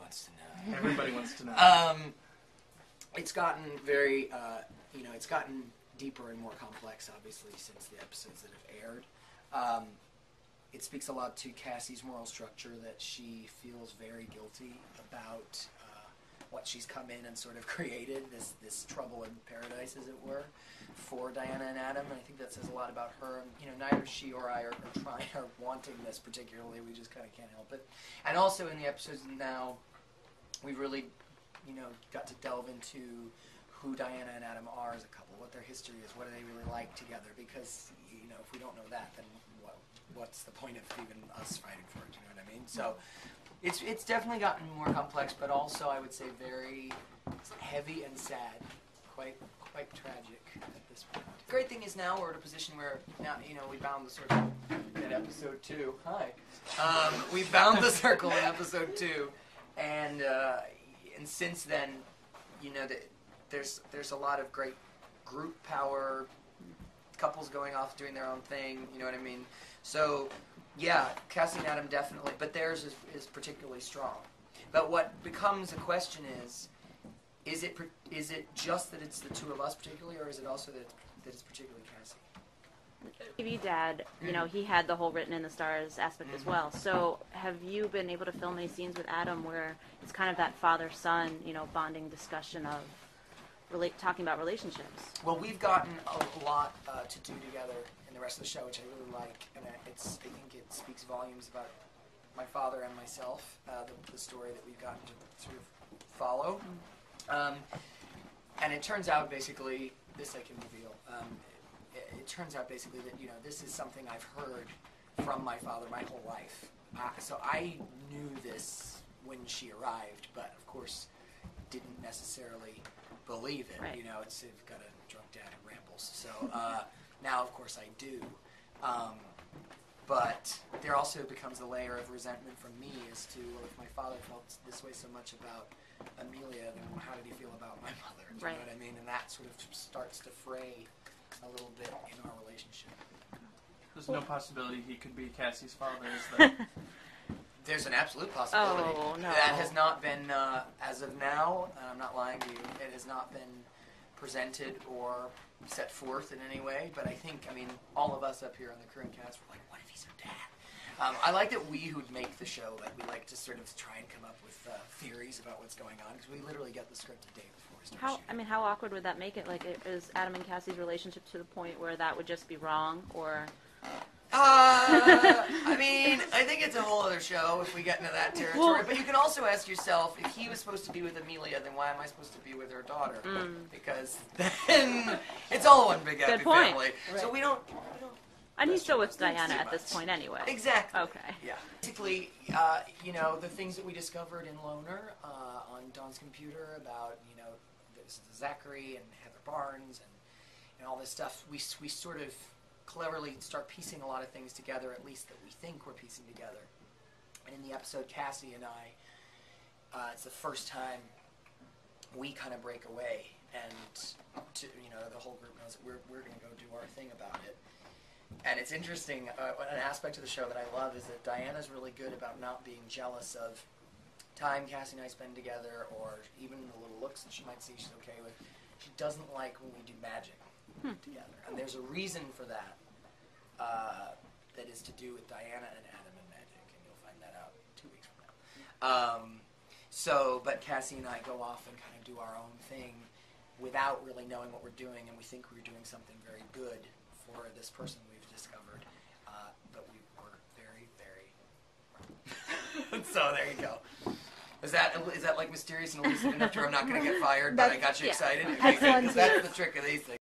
wants to know. Everybody wants to know. It's gotten very, it's gotten deeper and more complex, obviously, since the episodes that have aired. It speaks a lot to Cassie's moral structure, that she feels very guilty about what she's come in and sort of created, this trouble in paradise, as it were, for Diana and Adam. And I think that says a lot about her. And, neither she or I are wanting this particularly. We just kind of can't help it. And also in the episodes now, we really, got to delve into who Diana and Adam are as a couple, what their history is, what do they really like together. Because, if we don't know that, then what's the point of even us fighting for it? You know what I mean? So it's definitely gotten more complex, but also I would say very heavy and sad, quite tragic at this point. The great thing is now we're at a position where now we bound the circle in episode 2. Hi, we bound the circle in episode 2, and since then, there's a lot of great group power. Couples going off doing their own thing, you know what I mean? So, yeah, Cassie and Adam definitely, but theirs is particularly strong. But what becomes a question is it just that it's the two of us particularly, or is it also that it's particularly Cassie? TV Dad, he had the whole written in the stars aspect as well. So have you been able to film any scenes with Adam where it's kind of that father-son, bonding discussion of talking about relationships? Well, we've gotten a lot to do together in the rest of the show, which I really like, and I think it speaks volumes about my father and myself, the story that we've gotten to sort of follow. And it turns out, basically, this I can reveal, it turns out, basically, that, this is something I've heard from my father my whole life. So I knew this when she arrived, but, of course, didn't necessarily believe it. Right. It's got a drunk dad who rambles. So now, of course, I do. But there also becomes a layer of resentment from me as to, well, if my father felt this way so much about Amelia, then how did he feel about my mother? Do you know what I mean? And that sort of starts to fray a little bit in our relationship. There's no possibility he could be Cassie's father, is there? There's an absolute possibility. Oh, no. That has not been, as of now, and I'm not lying to you, it has not been presented or set forth in any way, but I think, all of us up here on the crew and cast were like, what if he's her dad? I like that we who make the show, we like to sort of try and come up with theories about what's going on, because we literally get the script a day before we start shooting. How awkward would that make it? Like, is Adam and Cassie's relationship to the point where that would just be wrong, or... I think it's a whole other show if we get into that territory. But you can also ask yourself, if he was supposed to be with Amelia, then why am I supposed to be with her daughter? Because then it's all one big happy family. Right. So we don't. And he's still with Diana at this point anyway. Exactly. Okay. Yeah. Basically, the things that we discovered in Loner on Dawn's computer about, Zachary and Heather Barnes and all this stuff, we sort of cleverly start piecing a lot of things together, at least that we think we're piecing together. And in the episode Cassie and I, it's the first time we kind of break away, and the whole group knows that we're going to go do our thing about it. And it's interesting, an aspect of the show that I love is that Diana's really good about not being jealous of time Cassie and I spend together, or even the little looks that she might see she's okay with. She doesn't like when we do magic together. And there's a reason for that, that is to do with Diana and Adam and magic, and you'll find that out 2 weeks from now. But Cassie and I go off and kind of do our own thing without really knowing what we're doing, and we think we're doing something very good for this person we've discovered, but we were very, very wrong. So there you go. Is that like mysterious and elusive enough to where I'm not going to get fired, but I got you excited? Because that's the trick of these things.